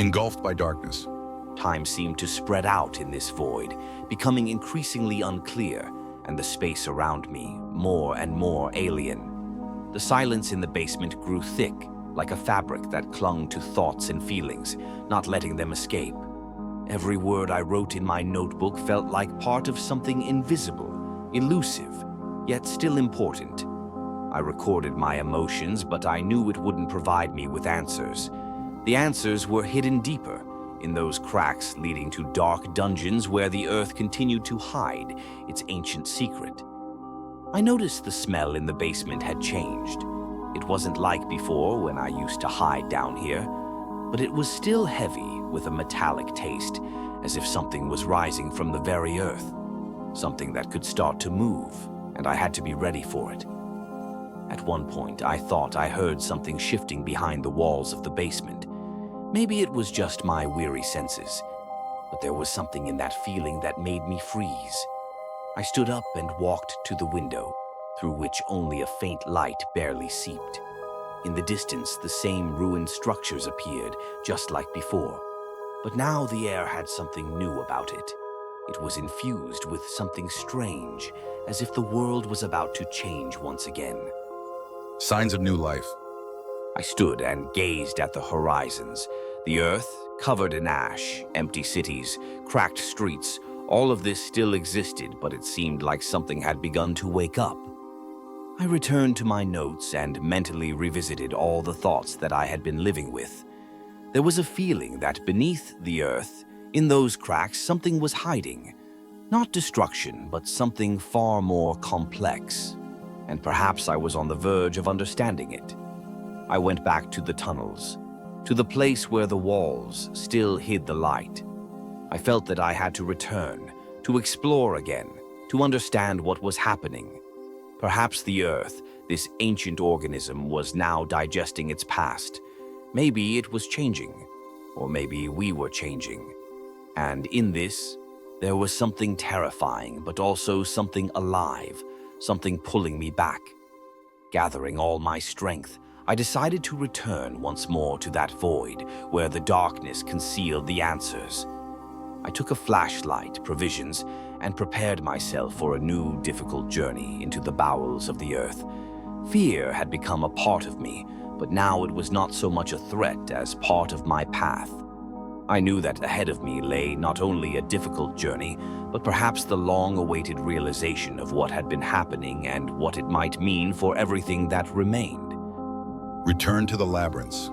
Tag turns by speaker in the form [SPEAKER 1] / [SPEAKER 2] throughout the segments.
[SPEAKER 1] engulfed by darkness.
[SPEAKER 2] Time seemed to spread out in this void, becoming increasingly unclear, and the space around me more and more alien. The silence in the basement grew thick, like a fabric that clung to thoughts and feelings, not letting them escape. Every word I wrote in my notebook felt like part of something invisible, elusive, yet still important. I recorded my emotions, but I knew it wouldn't provide me with answers. The answers were hidden deeper, in those cracks leading to dark dungeons where the earth continued to hide its ancient secret. I noticed the smell in the basement had changed. It wasn't like before when I used to hide down here, but it was still heavy with a metallic taste, as if something was rising from the very earth, something that could start to move, and I had to be ready for it. At one point, I thought I heard something shifting behind the walls of the basement. Maybe it was just my weary senses, but there was something in that feeling that made me freeze. I stood up and walked to the window, through which only a faint light barely seeped. In the distance, the same ruined structures appeared, just like before. But now the air had something new about it. It was infused with something strange, as if the world was about to change once again.
[SPEAKER 1] Signs of new life.
[SPEAKER 2] I stood and gazed at the horizons. The earth, covered in ash, empty cities, cracked streets, all of this still existed, but it seemed like something had begun to wake up. I returned to my notes and mentally revisited all the thoughts that I had been living with. There was a feeling that beneath the earth, in those cracks, something was hiding. Not destruction, but something far more complex. And perhaps I was on the verge of understanding it. I went back to the tunnels, to the place where the walls still hid the light. I felt that I had to return, to explore again, to understand what was happening. Perhaps the earth, this ancient organism, was now digesting its past. Maybe it was changing, or maybe we were changing. And in this, there was something terrifying, but also something alive, something pulling me back. Gathering all my strength, I decided to return once more to that void where the darkness concealed the answers. I took a flashlight, provisions, and prepared myself for a new, difficult journey into the bowels of the earth. Fear had become a part of me, but now it was not so much a threat as part of my path. I knew that ahead of me lay not only a difficult journey, but perhaps the long-awaited realization of what had been happening and what it might mean for everything that remained.
[SPEAKER 1] Return to the labyrinths.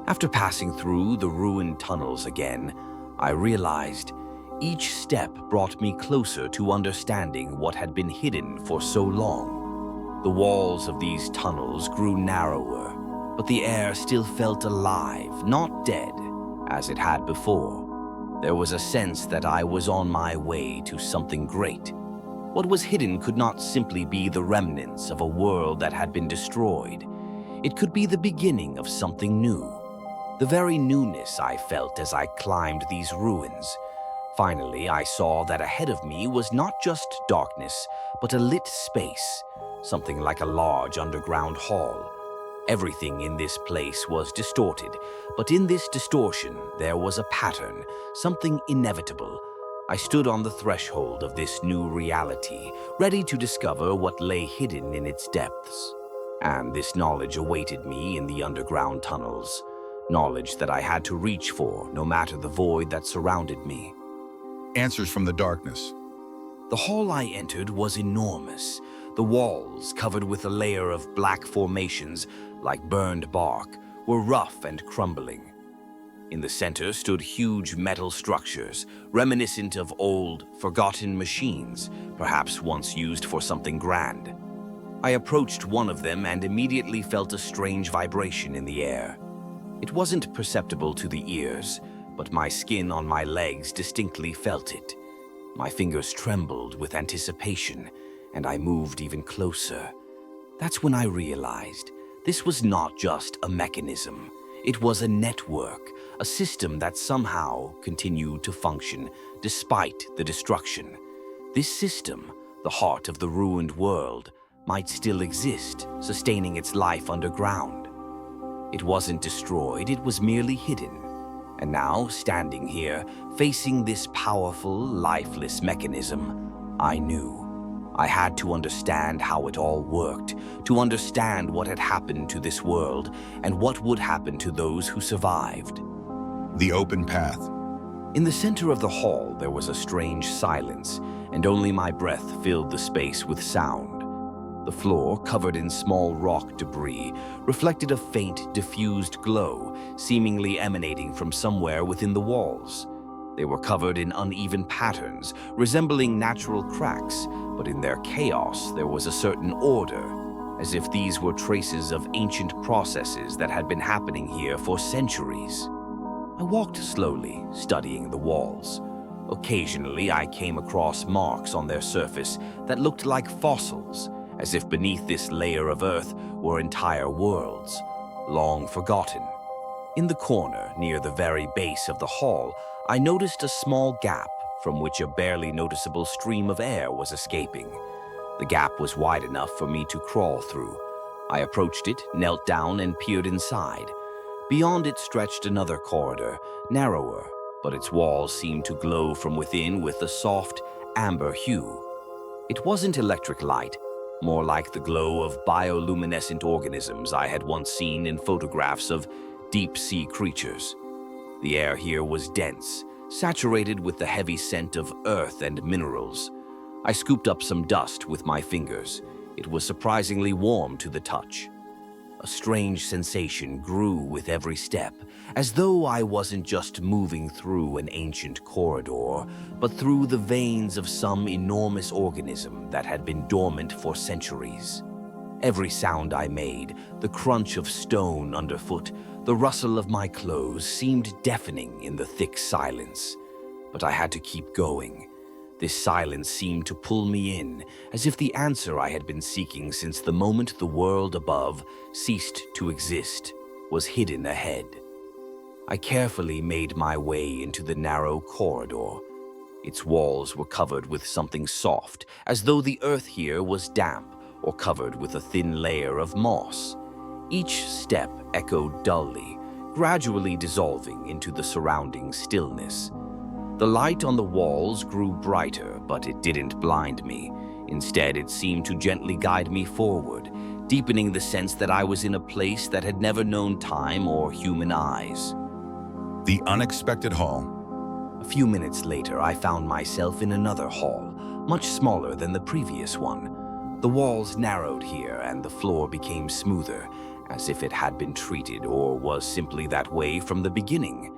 [SPEAKER 2] After passing through the ruined tunnels again, I realized each step brought me closer to understanding what had been hidden for so long. The walls of these tunnels grew narrower, but the air still felt alive, not dead, as it had before. There was a sense that I was on my way to something great. What was hidden could not simply be the remnants of a world that had been destroyed. It could be the beginning of something new. The very newness I felt as I climbed these ruins. Finally, I saw that ahead of me was not just darkness, but a lit space, something like a large underground hall. Everything in this place was distorted, but in this distortion there was a pattern, something inevitable. I stood on the threshold of this new reality, ready to discover what lay hidden in its depths. And this knowledge awaited me in the underground tunnels, knowledge that I had to reach for, no matter the void that surrounded me.
[SPEAKER 1] Answers from the darkness.
[SPEAKER 2] The hall I entered was enormous. The walls, covered with a layer of black formations, like burned bark, were rough and crumbling. In the center stood huge metal structures, reminiscent of old, forgotten machines, perhaps once used for something grand. I approached one of them and immediately felt a strange vibration in the air. It wasn't perceptible to the ears, but my skin on my legs distinctly felt it. My fingers trembled with anticipation, and I moved even closer. That's when I realized this was not just a mechanism. It was a network, a system that somehow continued to function despite the destruction. This system, the heart of the ruined world, might still exist, sustaining its life underground. It wasn't destroyed, it was merely hidden. And now, standing here, facing this powerful, lifeless mechanism, I knew. I had to understand how it all worked, to understand what had happened to this world and what would happen to those who survived.
[SPEAKER 1] The open path.
[SPEAKER 2] In the center of the hall, there was a strange silence, and only my breath filled the space with sound. The floor, covered in small rock debris, reflected a faint, diffused glow, seemingly emanating from somewhere within the walls. They were covered in uneven patterns, resembling natural cracks, but in their chaos there was a certain order, as if these were traces of ancient processes that had been happening here for centuries. I walked slowly, studying the walls. Occasionally, I came across marks on their surface that looked like fossils, as if beneath this layer of earth were entire worlds, long forgotten. In the corner, near the very base of the hall, I noticed a small gap from which a barely noticeable stream of air was escaping. The gap was wide enough for me to crawl through. I approached it, knelt down, and peered inside. Beyond it stretched another corridor, narrower, but its walls seemed to glow from within with a soft, amber hue. It wasn't electric light, more like the glow of bioluminescent organisms I had once seen in photographs of deep-sea creatures. The air here was dense, saturated with the heavy scent of earth and minerals. I scooped up some dust with my fingers. It was surprisingly warm to the touch. A strange sensation grew with every step, as though I wasn't just moving through an ancient corridor, but through the veins of some enormous organism that had been dormant for centuries. Every sound I made, the crunch of stone underfoot, the rustle of my clothes seemed deafening in the thick silence. But I had to keep going. This silence seemed to pull me in, as if the answer I had been seeking since the moment the world above ceased to exist was hidden ahead. I carefully made my way into the narrow corridor. Its walls were covered with something soft, as though the earth here was damp or covered with a thin layer of moss. Each step echoed dully, gradually dissolving into the surrounding stillness. The light on the walls grew brighter, but it didn't blind me. Instead, it seemed to gently guide me forward, deepening the sense that I was in a place that had never known time or human eyes.
[SPEAKER 1] The unexpected hall.
[SPEAKER 2] A few minutes later, I found myself in another hall, much smaller than the previous one. The walls narrowed here, and the floor became smoother, as if it had been treated or was simply that way from the beginning.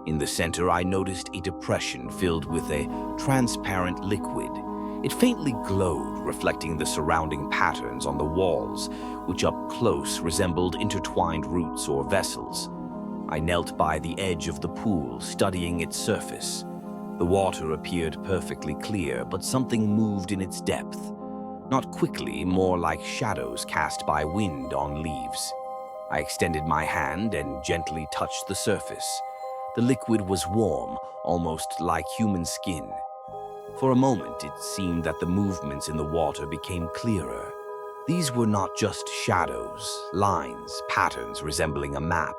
[SPEAKER 2] In the center, I noticed a depression filled with a transparent liquid. It faintly glowed, reflecting the surrounding patterns on the walls, which up close resembled intertwined roots or vessels. I knelt by the edge of the pool, studying its surface. The water appeared perfectly clear, but something moved in its depth. Not quickly, more like shadows cast by wind on leaves. I extended my hand and gently touched the surface. The liquid was warm, almost like human skin. For a moment, it seemed that the movements in the water became clearer. These were not just shadows, lines, patterns resembling a map.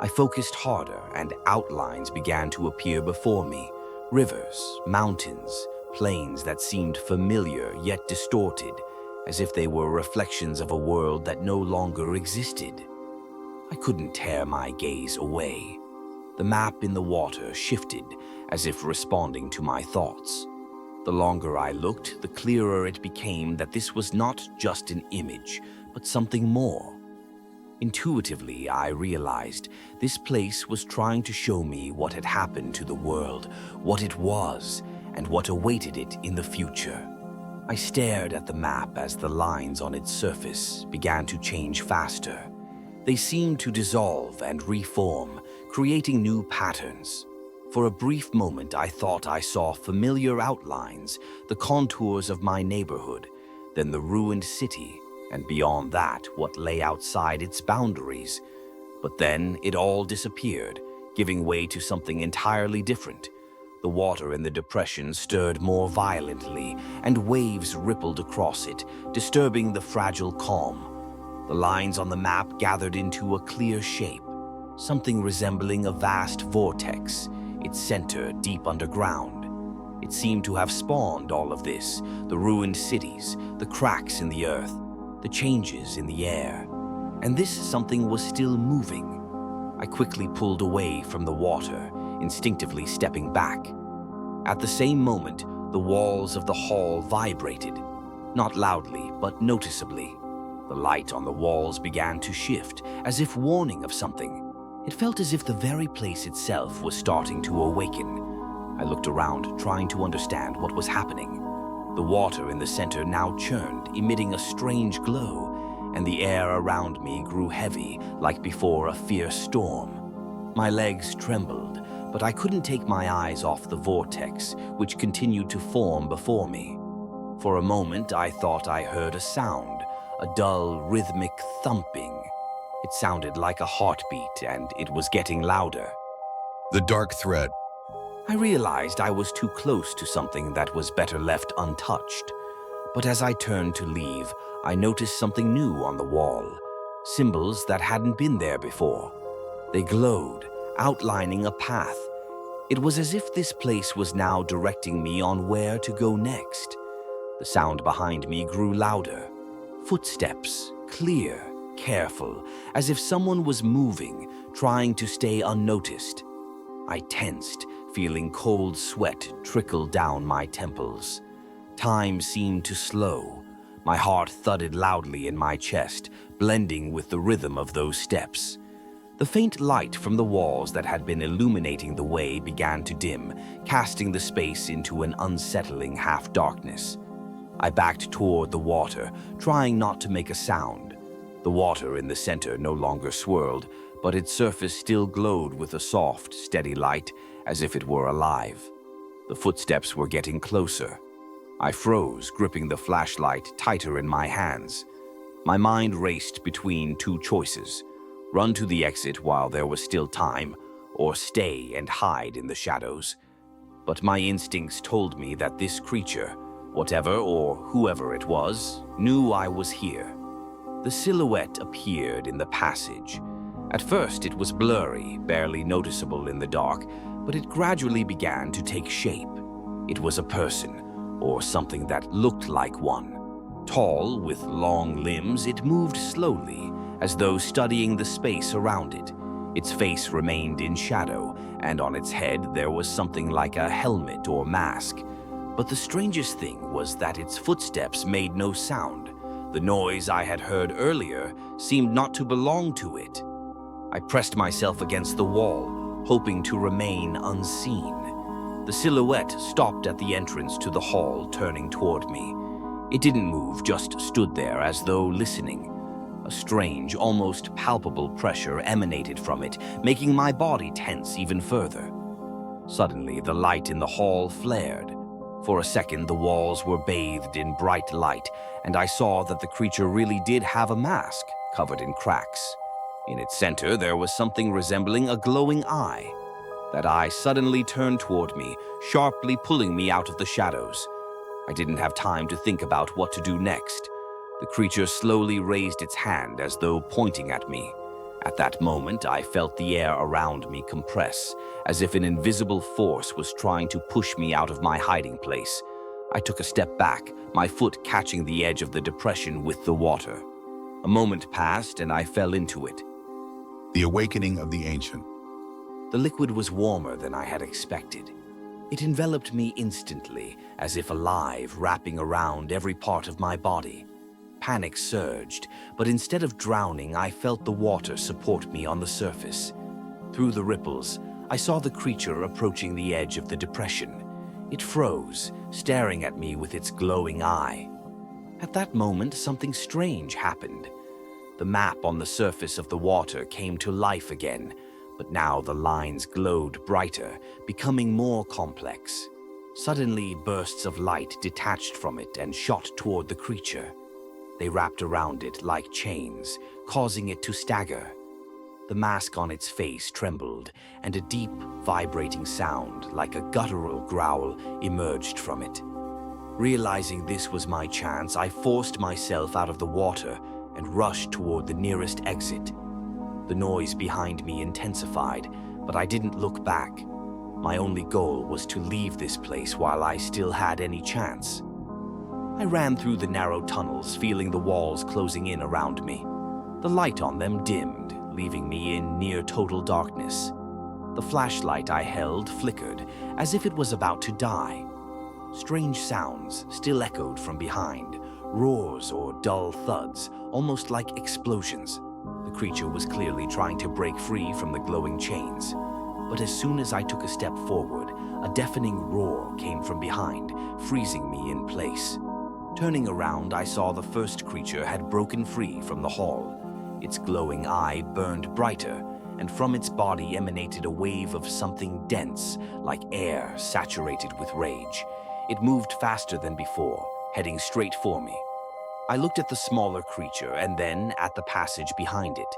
[SPEAKER 2] I focused harder, and outlines began to appear before me. Rivers, mountains, plains that seemed familiar yet distorted, as if they were reflections of a world that no longer existed. I couldn't tear my gaze away. The map in the water shifted, as if responding to my thoughts. The longer I looked, the clearer it became that this was not just an image, but something more. Intuitively, I realized this place was trying to show me what had happened to the world, what it was, and what awaited it in the future. I stared at the map as the lines on its surface began to change faster. They seemed to dissolve and reform, creating new patterns. For a brief moment, I thought I saw familiar outlines, the contours of my neighborhood, then the ruined city, and beyond that, what lay outside its boundaries. But then it all disappeared, giving way to something entirely different. The water in the depression stirred more violently, and waves rippled across it, disturbing the fragile calm. The lines on the map gathered into a clear shape. something resembling a vast vortex, its center deep underground. It seemed to have spawned all of this, the ruined cities, the cracks in the earth, the changes in the air. And this something was still moving. I quickly pulled away from the water, instinctively stepping back. At the same moment, the walls of the hall vibrated, not loudly, but noticeably. The light on the walls began to shift, as if warning of something. It felt as if the very place itself was starting to awaken. I looked around, trying to understand what was happening. The water in the center now churned, emitting a strange glow, and the air around me grew heavy, like before a fierce storm. My legs trembled, but I couldn't take my eyes off the vortex, which continued to form before me. For a moment, I thought I heard a sound, a dull, rhythmic thumping. It sounded like a heartbeat, and it was getting louder.
[SPEAKER 1] The dark thread.
[SPEAKER 2] I realized I was too close to something that was better left untouched. But as I turned to leave, I noticed something new on the wall, symbols that hadn't been there before. They glowed, outlining a path. It was as if this place was now directing me on where to go next. The sound behind me grew louder. Footsteps, clear, careful, as if someone was moving, trying to stay unnoticed. I tensed, feeling cold sweat trickle down my temples. Time seemed to slow. My heart thudded loudly in my chest, blending with the rhythm of those steps. The faint light from the walls that had been illuminating the way began to dim, casting the space into an unsettling half-darkness. I backed toward the water, trying not to make a sound. The water in the center no longer swirled, but its surface still glowed with a soft, steady light, as if it were alive. The footsteps were getting closer. I froze, gripping the flashlight tighter in my hands. My mind raced between two choices: run to the exit while there was still time, or stay and hide in the shadows. But my instincts told me that this creature, whatever or whoever it was, knew I was here. The silhouette appeared in the passage. At first it was blurry, barely noticeable in the dark, but it gradually began to take shape. It was a person, or something that looked like one. Tall, with long limbs, it moved slowly, as though studying the space around it. Its face remained in shadow, and on its head there was something like a helmet or mask. But the strangest thing was that its footsteps made no sound. The noise I had heard earlier seemed not to belong to it. I pressed myself against the wall, hoping to remain unseen. The silhouette stopped at the entrance to the hall, turning toward me. It didn't move, just stood there as though listening. A strange, almost palpable pressure emanated from it, making my body tense even further. Suddenly, the light in the hall flared. For a second, the walls were bathed in bright light, and I saw that the creature really did have a mask, covered in cracks. In its center, there was something resembling a glowing eye. That eye suddenly turned toward me, sharply pulling me out of the shadows. I didn't have time to think about what to do next. The creature slowly raised its hand as though pointing at me. At that moment, I felt the air around me compress, as if an invisible force was trying to push me out of my hiding place. I took a step back, my foot catching the edge of the depression with the water. A moment passed, and I fell into it.
[SPEAKER 1] The awakening of the ancient.
[SPEAKER 2] The liquid was warmer than I had expected. It enveloped me instantly, as if alive, wrapping around every part of my body. Panic surged, but instead of drowning, I felt the water support me on the surface. Through the ripples, I saw the creature approaching the edge of the depression. It froze, staring at me with its glowing eye. At that moment, something strange happened. The map on the surface of the water came to life again, but now the lines glowed brighter, becoming more complex. Suddenly, bursts of light detached from it and shot toward the creature. They wrapped around it like chains, causing it to stagger. The mask on its face trembled, and a deep, vibrating sound, like a guttural growl, emerged from it. Realizing this was my chance, I forced myself out of the water and rushed toward the nearest exit. The noise behind me intensified, but I didn't look back. My only goal was to leave this place while I still had any chance. I ran through the narrow tunnels, feeling the walls closing in around me. The light on them dimmed, leaving me in near total darkness. The flashlight I held flickered, as if it was about to die. Strange sounds still echoed from behind, roars or dull thuds, almost like explosions. The creature was clearly trying to break free from the glowing chains. But as soon as I took a step forward, a deafening roar came from behind, freezing me in place. Turning around, I saw the first creature had broken free from the hall. Its glowing eye burned brighter, and from its body emanated a wave of something dense, like air saturated with rage. It moved faster than before, heading straight for me. I looked at the smaller creature and then at the passage behind it.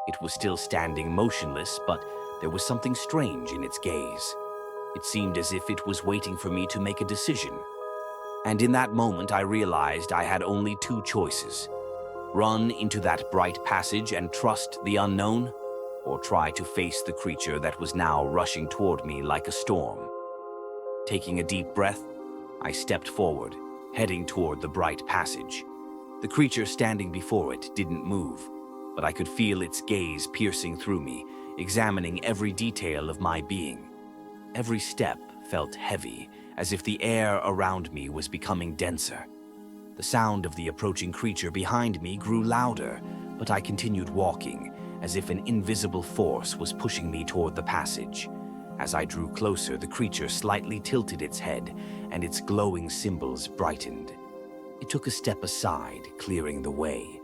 [SPEAKER 2] It was still standing motionless, but there was something strange in its gaze. It seemed as if it was waiting for me to make a decision. And in that moment, I realized I had only two choices: run into that bright passage and trust the unknown, or try to face the creature that was now rushing toward me like a storm. Taking a deep breath, I stepped forward, heading toward the bright passage. The creature standing before it didn't move, but I could feel its gaze piercing through me, examining every detail of my being. Every step felt heavy, as if the air around me was becoming denser. The sound of the approaching creature behind me grew louder, but I continued walking, as if an invisible force was pushing me toward the passage. As I drew closer, the creature slightly tilted its head, and its glowing symbols brightened. It took a step aside, clearing the way.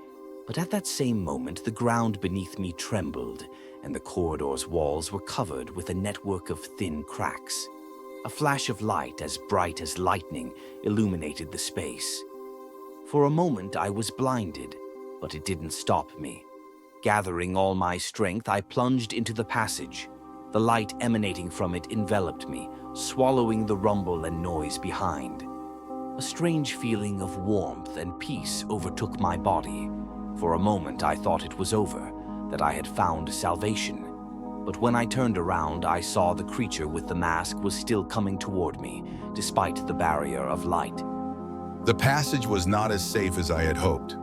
[SPEAKER 2] But at that same moment, the ground beneath me trembled, and the corridor's walls were covered with a network of thin cracks. A flash of light as bright as lightning illuminated the space. For a moment, I was blinded, but it didn't stop me. Gathering all my strength, I plunged into the passage. The light emanating from it enveloped me, swallowing the rumble and noise behind. A strange feeling of warmth and peace overtook my body. For a moment, I thought it was over, that I had found salvation. But when I turned around, I saw the creature with the mask was still coming toward me, despite the barrier of light.
[SPEAKER 1] The passage was not as safe as I had hoped.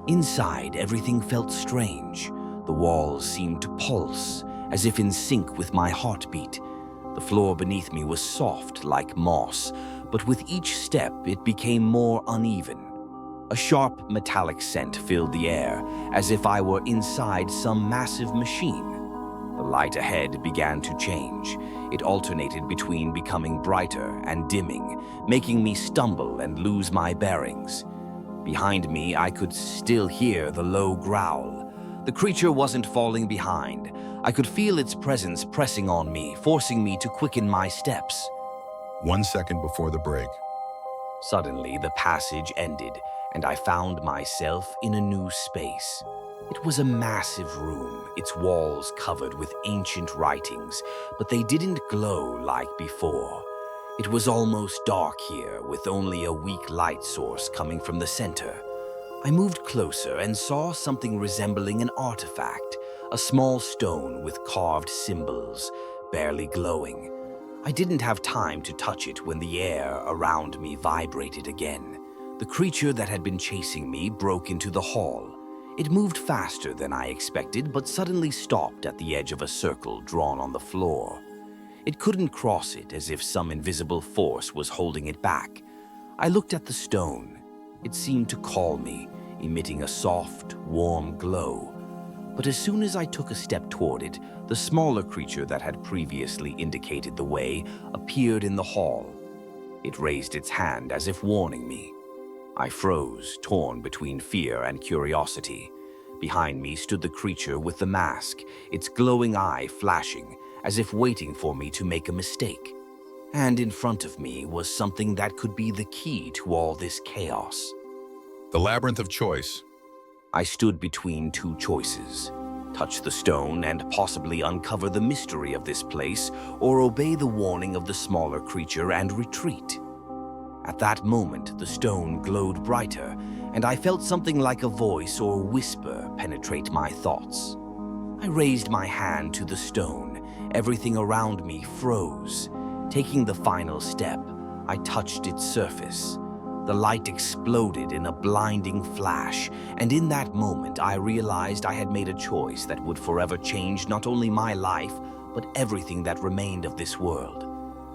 [SPEAKER 2] Inside, everything felt strange. The walls seemed to pulse, as if in sync with my heartbeat. The floor beneath me was soft, like moss, but with each step, it became more uneven. A sharp, metallic scent filled the air, as if I were inside some massive machine. The light ahead began to change. It alternated between becoming brighter and dimming, making me stumble and lose my bearings. Behind me, I could still hear the low growl. The creature wasn't falling behind. I could feel its presence pressing on me, forcing me to quicken my steps.
[SPEAKER 1] 1 second before the break.
[SPEAKER 2] Suddenly, the passage ended, and I found myself in a new space. It was a massive room, its walls covered with ancient writings, but they didn't glow like before. It was almost dark here, with only a weak light source coming from the center. I moved closer and saw something resembling an artifact, a small stone with carved symbols, barely glowing. I didn't have time to touch it when the air around me vibrated again. The creature that had been chasing me broke into the hall. It moved faster than I expected, but suddenly stopped at the edge of a circle drawn on the floor. It couldn't cross it, as if some invisible force was holding it back. I looked at the stone. It seemed to call me, emitting a soft, warm glow. But as soon as I took a step toward it, the smaller creature that had previously indicated the way appeared in the hall. It raised its hand as if warning me. I froze, torn between fear and curiosity. Behind me stood the creature with the mask, its glowing eye flashing, as if waiting for me to make a mistake. And in front of me was something that could be the key to all this chaos.
[SPEAKER 1] The labyrinth of choice.
[SPEAKER 2] I stood between two choices: touch the stone and possibly uncover the mystery of this place, or obey the warning of the smaller creature and retreat. At that moment, the stone glowed brighter, and I felt something like a voice or whisper penetrate my thoughts. I raised my hand to the stone. Everything around me froze. Taking the final step, I touched its surface. The light exploded in a blinding flash, and in that moment I realized I had made a choice that would forever change not only my life, but everything that remained of this world.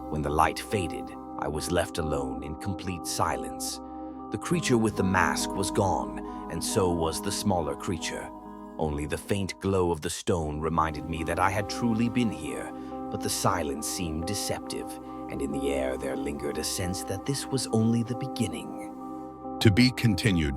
[SPEAKER 2] When the light faded, I was left alone in complete silence. The creature with the mask was gone, and so was the smaller creature. Only the faint glow of the stone reminded me that I had truly been here, but the silence seemed deceptive, and in the air there lingered a sense that this was only the beginning.
[SPEAKER 1] To be continued.